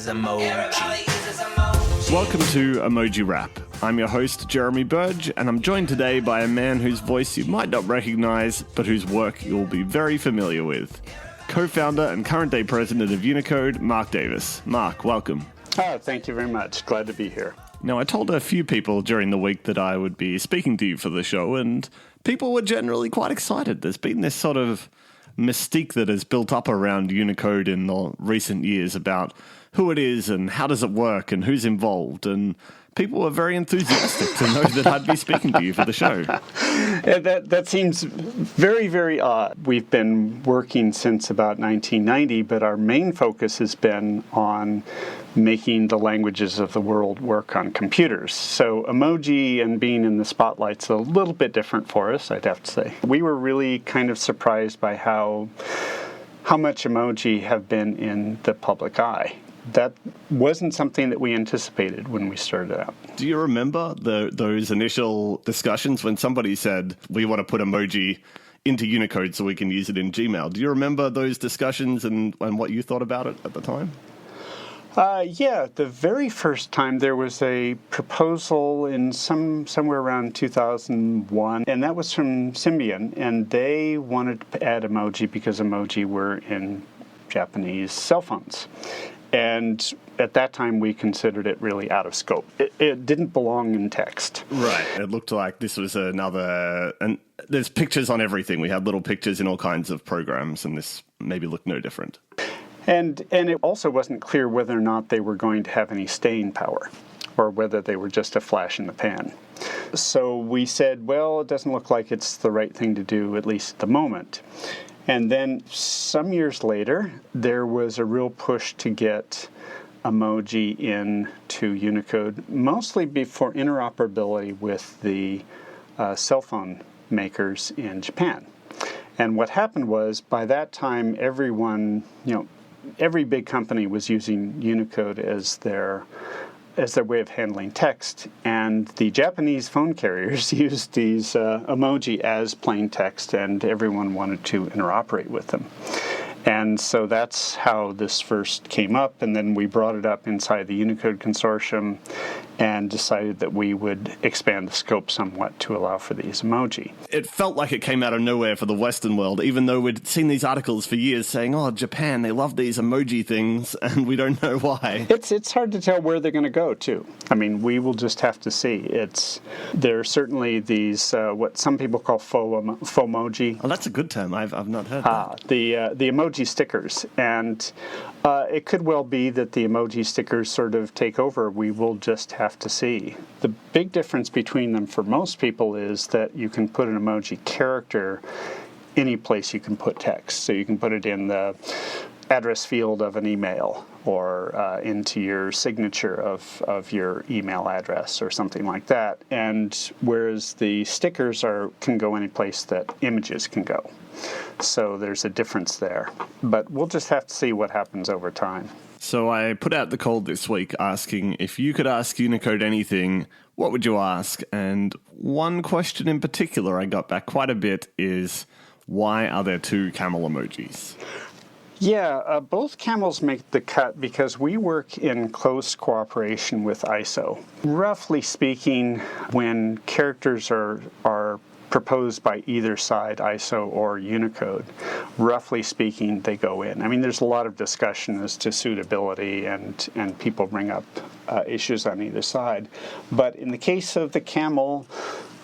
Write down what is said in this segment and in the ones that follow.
uses emoji. Welcome to Emoji Wrap. I'm your host, Jeremy Burge, and I'm joined today by a man whose voice you might not recognize, but whose work you'll be very familiar with. Co-founder and current day president of Unicode, Mark Davis. Mark, welcome. Oh, thank you very much. Glad to be here. Now, I told a few people during the week that I would be speaking to you for the show, and people were generally quite excited. There's been this sort of mystique that has built up around Unicode in the recent years about who it is and how does it work and who's involved, and people were very enthusiastic to know that I'd be speaking to you for the show. That seems very, very odd. We've been working since about 1990, but our main focus has been on making the languages of the world work on computers. So emoji and being in the spotlight's a little bit different for us, I'd have to say. We were really kind of surprised by how much emoji have been in the public eye. That wasn't something that we anticipated when we started out. Do you remember those initial discussions when somebody said, we want to put emoji into Unicode so we can use it in Gmail? Do you remember those discussions and what you thought about it at the time? Yeah, the very first time there was a proposal in somewhere around 2001, and that was from Symbian, and they wanted to add emoji because emoji were in Japanese cell phones. And at that time, we considered it really out of scope. It didn't belong in text. Right. It looked like this was another... And there's pictures on everything. We had little pictures in all kinds of programs, and this maybe looked no different. And it also wasn't clear whether or not they were going to have any staying power, or whether they were just a flash in the pan. So we said, well, it doesn't look like it's the right thing to do, at least at the moment. And then some years later, there was a real push to get emoji into Unicode, mostly for interoperability with the cell phone makers in Japan. And what happened was, by that time, everyone, every big company was using Unicode as their way of handling text, and the Japanese phone carriers used these emoji as plain text, and everyone wanted to interoperate with them. And so that's how this first came up, and then we brought it up inside the Unicode consortium and decided that we would expand the scope somewhat to allow for these emoji. It felt like it came out of nowhere for the Western world, even though we'd seen these articles for years saying, oh, Japan, they love these emoji things, and we don't know why. It's hard to tell where they're going to go, too. I mean, we will just have to see. There are certainly these, what some people call FOMoji. Oh, that's a good term. I've not heard that. The emoji stickers. And it could well be that the emoji stickers sort of take over. We will just have to see. The big difference between them for most people is that you can put an emoji character any place you can put text. So you can put it in the address field of an email, or into your signature of your email address or something like that. And whereas the stickers can go any place that images can go. So there's a difference there. But we'll just have to see what happens over time. So I put out the call this week asking if you could ask Unicode anything, what would you ask? And one question in particular I got back quite a bit is, why are there two camel emojis? Yeah, both camels make the cut because we work in close cooperation with ISO. Roughly speaking, when characters are proposed by either side, ISO or Unicode, roughly speaking, they go in. I mean, there's a lot of discussion as to suitability, and people bring up issues on either side. But in the case of the camel,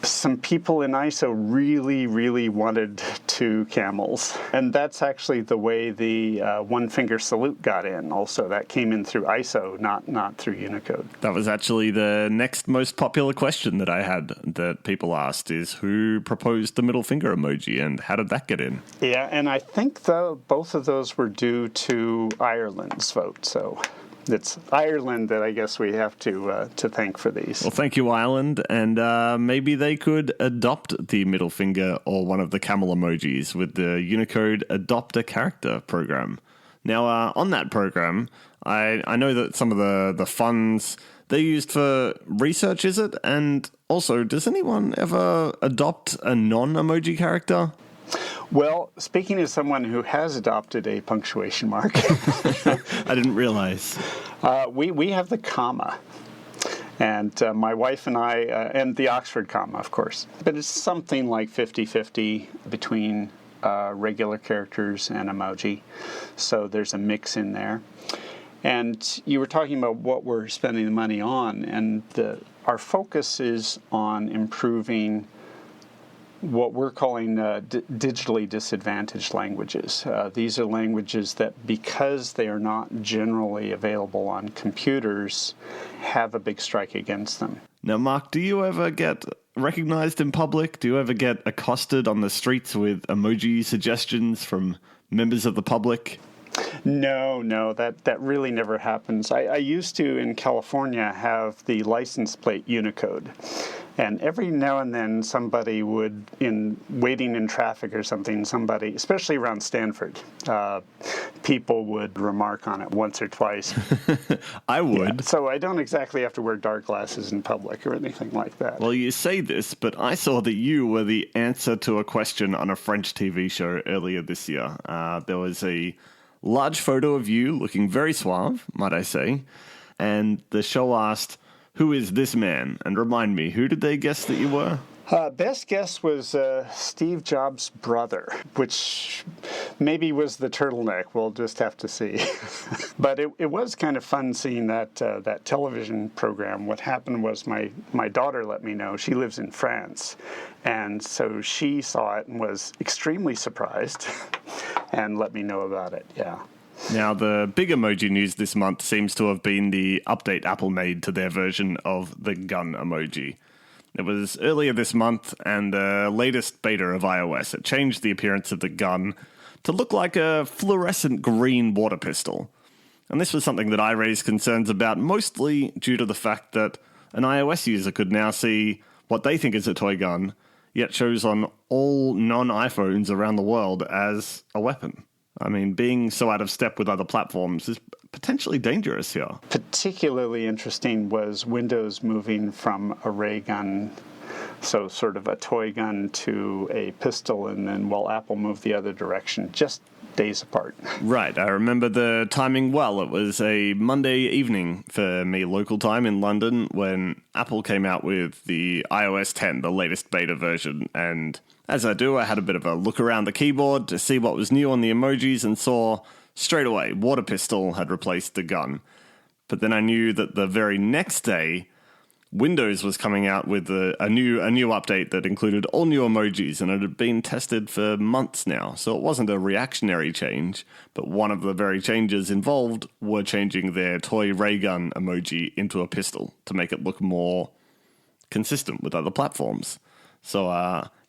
some people in ISO really, really wanted two camels. And that's actually the way the one-finger salute got in also. That came in through ISO, not through Unicode. That was actually the next most popular question that I had that people asked is, who proposed the middle finger emoji and how did that get in? Yeah, and I think both of those were due to Ireland's vote, so... It's Ireland that I guess we have to thank for these. Well, thank you, Ireland, and maybe they could adopt the middle finger or one of the camel emojis with the Unicode Adopt a Character program. Now, on that program, I know that some of the funds they're used for research, is it? And also, does anyone ever adopt a non-emoji character? Well, speaking as someone who has adopted a punctuation mark, I didn't realize. We have the comma. And my wife and I, and the Oxford comma, of course. But it's something like 50-50 between regular characters and emoji. So there's a mix in there. And you were talking about what we're spending the money on, and our focus is on improving what we're calling digitally disadvantaged languages. These are languages that, because they are not generally available on computers, have a big strike against them. Now, Mark, do you ever get recognized in public? Do you ever get accosted on the streets with emoji suggestions from members of the public? No, that really never happens. I used to, in California, have the license plate Unicode. And every now and then somebody would, waiting in traffic or something, especially around Stanford, people would remark on it once or twice. I would. Yeah, so I don't exactly have to wear dark glasses in public or anything like that. Well, you say this, but I saw that you were the answer to a question on a French TV show earlier this year. There was a large photo of you looking very suave, might I say, and the show asked, "Who is this man?" And remind me, who did they guess that you were? Best guess was Steve Jobs' brother, which maybe was the turtleneck. We'll just have to see. But it was kind of fun seeing that television program. What happened was my daughter let me know. She lives in France. And so she saw it and was extremely surprised and let me know about it, yeah. Now, the big emoji news this month seems to have been the update Apple made to their version of the gun emoji. It was earlier this month, and the latest beta of iOS, it changed the appearance of the gun to look like a fluorescent green water pistol. And this was something that I raised concerns about, mostly due to the fact that an iOS user could now see what they think is a toy gun, yet shows on all non-iPhones around the world as a weapon. I mean, being so out of step with other platforms is potentially dangerous here. Particularly interesting was Windows moving from a ray gun, so sort of a toy gun, to a pistol, and then, Apple moved the other direction, just days apart. Right, I remember the timing well. It was a Monday evening for me, local time in London, when Apple came out with the iOS 10, the latest beta version, and as I do, I had a bit of a look around the keyboard to see what was new on the emojis and saw straight away water pistol had replaced the gun. But then I knew that the very next day, Windows was coming out with a new update that included all new emojis, and it had been tested for months now. So it wasn't a reactionary change, but one of the very changes involved were changing their toy ray gun emoji into a pistol to make it look more consistent with other platforms. So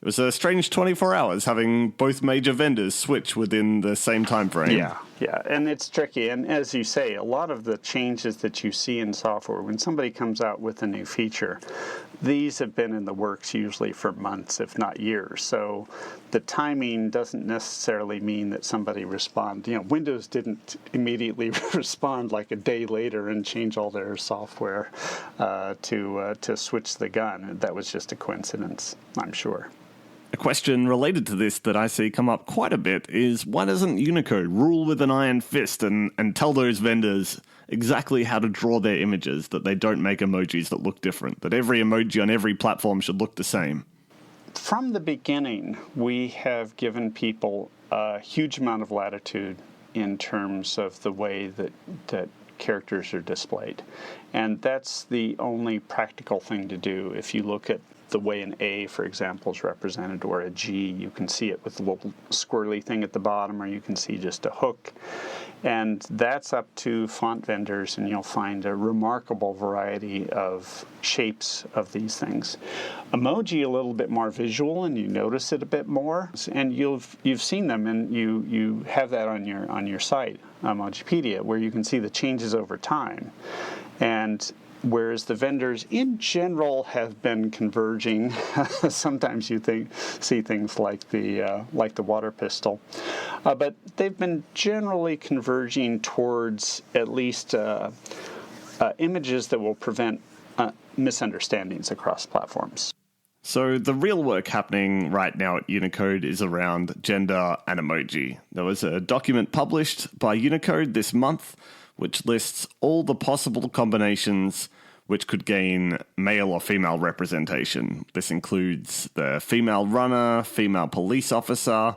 it was a strange 24 hours having both major vendors switch within the same time frame. Yeah, and it's tricky. And as you say, a lot of the changes that you see in software, when somebody comes out with a new feature, these have been in the works usually for months, if not years. So the timing doesn't necessarily mean that somebody responded. Windows didn't immediately respond like a day later and change all their software to switch the gun. That was just a coincidence, I'm sure. A question related to this that I see come up quite a bit is, why doesn't Unicode rule with an iron fist and tell those vendors exactly how to draw their images, that they don't make emojis that look different, that every emoji on every platform should look the same? From the beginning, we have given people a huge amount of latitude in terms of the way that characters are displayed. And that's the only practical thing to do. If you look at the way an A, for example, is represented, or a G, you can see it with a little squirrely thing at the bottom, or you can see just a hook. And that's up to font vendors, and you'll find a remarkable variety of shapes of these things. Emoji, a little bit more visual, and you notice it a bit more. And you've seen them, and you have that on your site, Emojipedia, where you can see the changes over time. And whereas the vendors in general have been converging, sometimes you see things like the water pistol, but they've been generally converging towards at least images that will prevent misunderstandings across platforms. So the real work happening right now at Unicode is around gender and emoji. There was a document published by Unicode this month which lists all the possible combinations which could gain male or female representation. This includes the female runner, female police officer,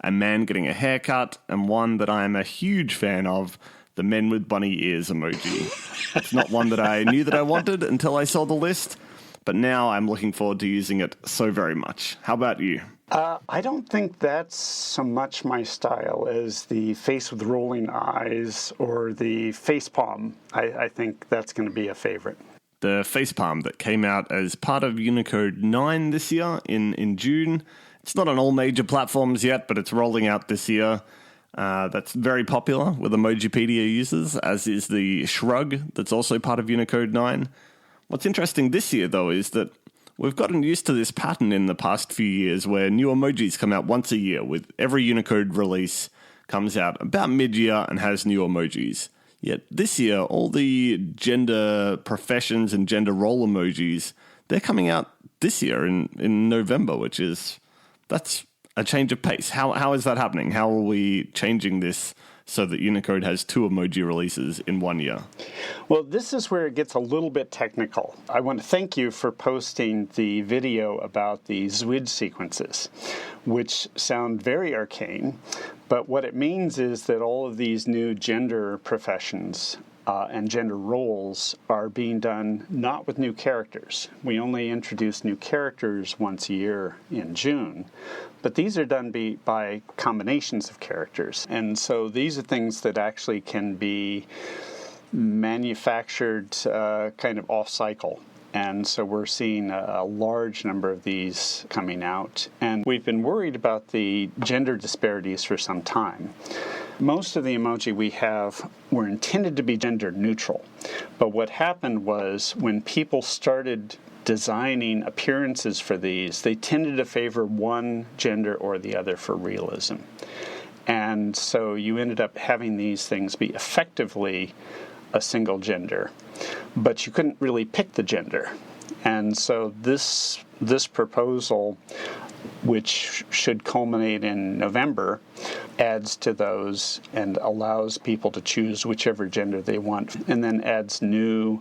a man getting a haircut, and one that I am a huge fan of, the men with bunny ears emoji. It's not one that I knew that I wanted until I saw the list, but now I'm looking forward to using it so very much. How about you? I don't think that's so much my style as the face with rolling eyes or the face palm. I think that's going to be a favorite. The facepalm that came out as part of Unicode 9 this year in June. It's not on all major platforms yet, but it's rolling out this year. That's very popular with Emojipedia users, as is the shrug that's also part of Unicode 9. What's interesting this year, though, is that we've gotten used to this pattern in the past few years where new emojis come out once a year, with every Unicode release comes out about mid-year and has new emojis. Yet this year, all the gender professions and gender role emojis, they're coming out this year in November, that's a change of pace. How is that happening? How are we changing this so that Unicode has 2 emoji releases in 1 year? Well, this is where it gets a little bit technical. I want to thank you for posting the video about the Zwid sequences, which sound very arcane, but what it means is that all of these new gender professions and gender roles are being done not with new characters. We only introduce new characters once a year in June, but these are done by combinations of characters. And so these are things that actually can be manufactured kind of off-cycle. And so we're seeing a large number of these coming out. And we've been worried about the gender disparities for some time. Most of the emoji we have were intended to be gender neutral. But what happened was when people started designing appearances for these, they tended to favor one gender or the other for realism. And so you ended up having these things be effectively a single gender, but you couldn't really pick the gender. And so this proposal, which should culminate in November, adds to those and allows people to choose whichever gender they want, and then adds new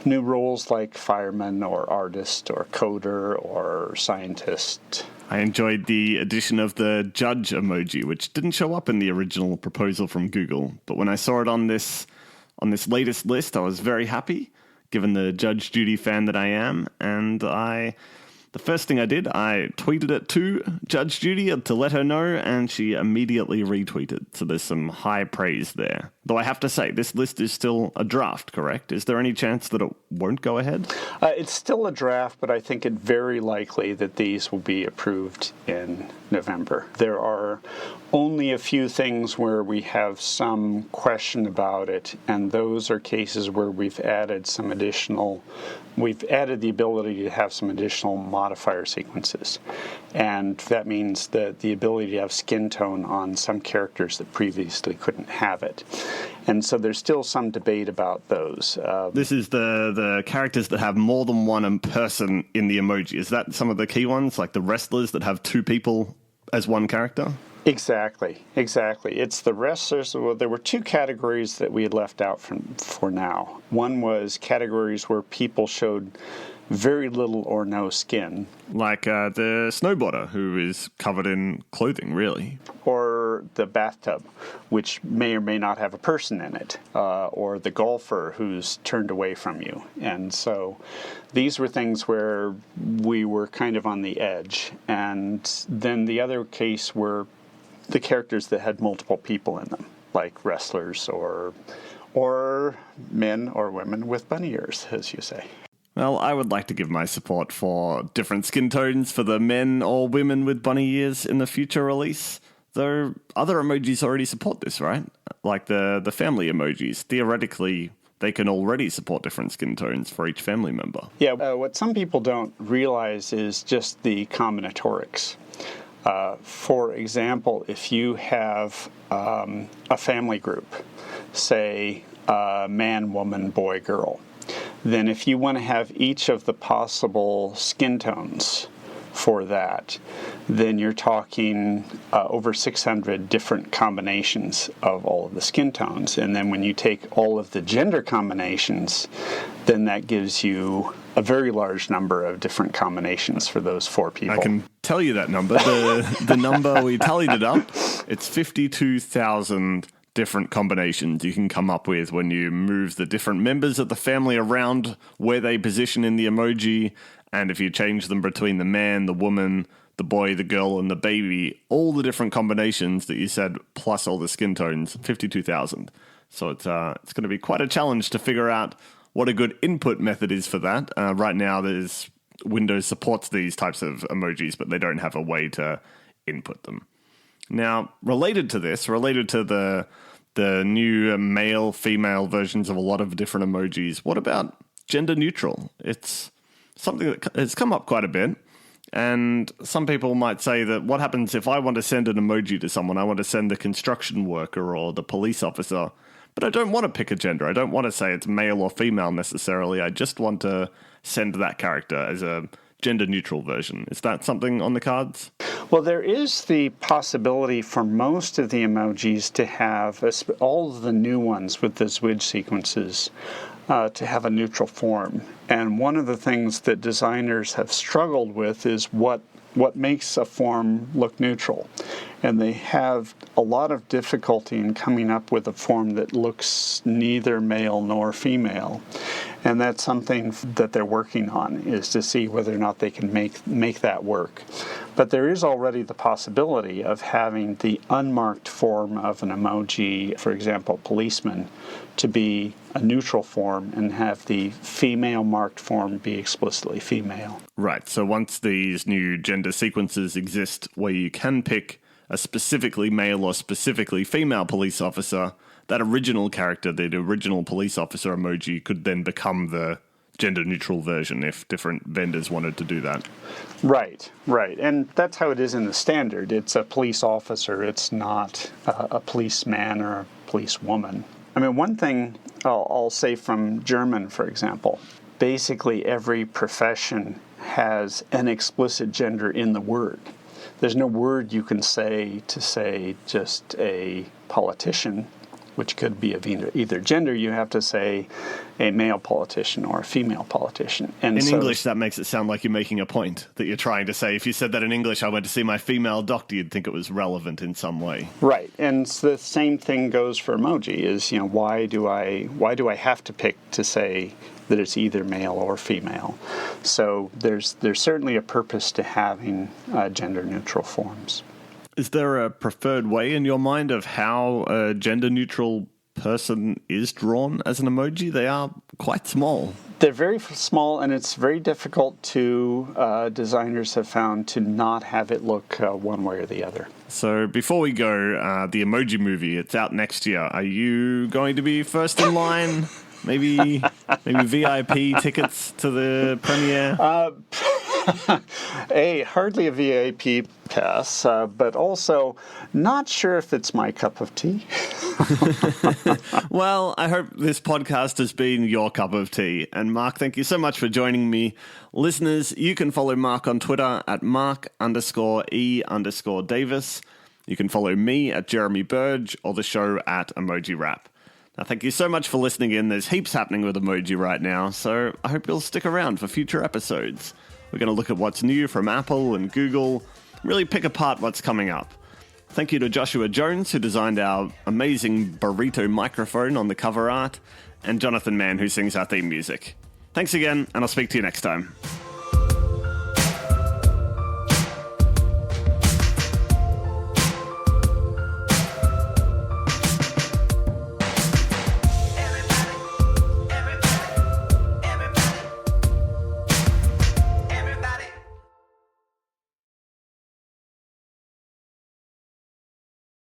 roles like fireman or artist or coder or scientist. I enjoyed the addition of the judge emoji, which didn't show up in the original proposal from Google, but when I saw it on this latest list, I was very happy, given the Judge Judy fan that I am, and the first thing I did, I tweeted it to Judge Judy to let her know, and she immediately retweeted. So there's some high praise there. Though I have to say, this list is still a draft, correct? Is there any chance that it won't go ahead? It's still a draft, but I think it very likely that these will be approved in November. There are only a few things where we have some question about it, and those are cases where we've added the ability to have some additional modifier sequences. And that means that the ability to have skin tone on some characters that previously couldn't have it. And so there's still some debate about those. This is the characters that have more than one person in the emoji. Is that some of the key ones, like the wrestlers that have 2 people as one character? Exactly. It's the wrestlers. Well, there were 2 categories that we had left out for now. One was categories where people showed very little or no skin. Like the snowboarder, who is covered in clothing, really. Or the bathtub, which may or may not have a person in it. Or the golfer who's turned away from you. And so these were things where we were kind of on the edge. And then the other case were the characters that had multiple people in them, like wrestlers or men or women with bunny ears, as you say. Well, I would like to give my support for different skin tones for the men or women with bunny ears in the future release. Though other emojis already support this, right? Like the family emojis. Theoretically, they can already support different skin tones for each family member. Yeah, what some people don't realize is just the combinatorics. For example, if you have a family group, say man, woman, boy, girl, then if you want to have each of the possible skin tones for that, then you're talking over 600 different combinations of all of the skin tones. And then when you take all of the gender combinations, then that gives you a very large number of different combinations for those 4 people. I can tell you that number. The number, we tallied it up, it's 52,000 different combinations you can come up with when you move the different members of the family around where they position in the emoji, and if you change them between the man, the woman, the boy, the girl, and the baby, all the different combinations that you said, plus all the skin tones, 52,000. So it's going to be quite a challenge to figure out what a good input method is for that. Right now, Windows supports these types of emojis, but they don't have a way to input them. Now, related to the new male, female versions of a lot of different emojis, what about gender neutral? It's something that has come up quite a bit. And some people might say that what happens if I want to send an emoji to someone? I want to send the construction worker or the police officer, but I don't want to pick a gender. I don't want to say it's male or female necessarily. I just want to send that character as a gender-neutral version. Is that something on the cards? Well, there is the possibility for most of the emojis to have, all of the new ones with the Zwidge sequences, to have a neutral form. And one of the things that designers have struggled with is what makes a form look neutral. And they have a lot of difficulty in coming up with a form that looks neither male nor female. And that's something that they're working on, is to see whether or not they can make that work. But there is already the possibility of having the unmarked form of an emoji, for example, policeman, to be a neutral form and have the female marked form be explicitly female. Right, so once these new gender sequences exist where you can pick a specifically male or specifically female police officer, that original character, the original police officer emoji, could then become the gender-neutral version if different vendors wanted to do that. Right. And that's how it is in the standard. It's a police officer. It's not a policeman or a policewoman. I mean, one thing I'll say from German, for example, basically every profession has an explicit gender in the word. There's no word you can say to say just a politician, which could be of either gender. You have to say a male politician or a female politician. And in English, that makes it sound like you're making a point that you're trying to say. If you said that in English, I went to see my female doctor, you'd think it was relevant in some way. Right, and the same thing goes for emoji. Is why do I have to pick to say that it's either male or female? So there's certainly a purpose to having gender-neutral forms. Is there a preferred way in your mind of how a gender-neutral person is drawn as an emoji? They are quite small. They're very small, and it's very difficult to, designers have found, to not have it look one way or the other. So before we go, the Emoji Movie, it's out next year. Are you going to be first in line? Maybe VIP tickets to the premiere? Hardly a VIP pass, but also not sure if it's my cup of tea. Well, I hope this podcast has been your cup of tea. And Mark, thank you so much for joining me. Listeners, you can follow Mark on Twitter at Mark_E_Davis. You can follow me at Jeremy Burge or the show at Emoji Wrap. Now, thank you so much for listening in. There's heaps happening with emoji right now, so I hope you'll stick around for future episodes. We're going to look at what's new from Apple and Google, really pick apart what's coming up. Thank you to Joshua Jones, who designed our amazing burrito microphone on the cover art, and Jonathan Mann, who sings our theme music. Thanks again, and I'll speak to you next time.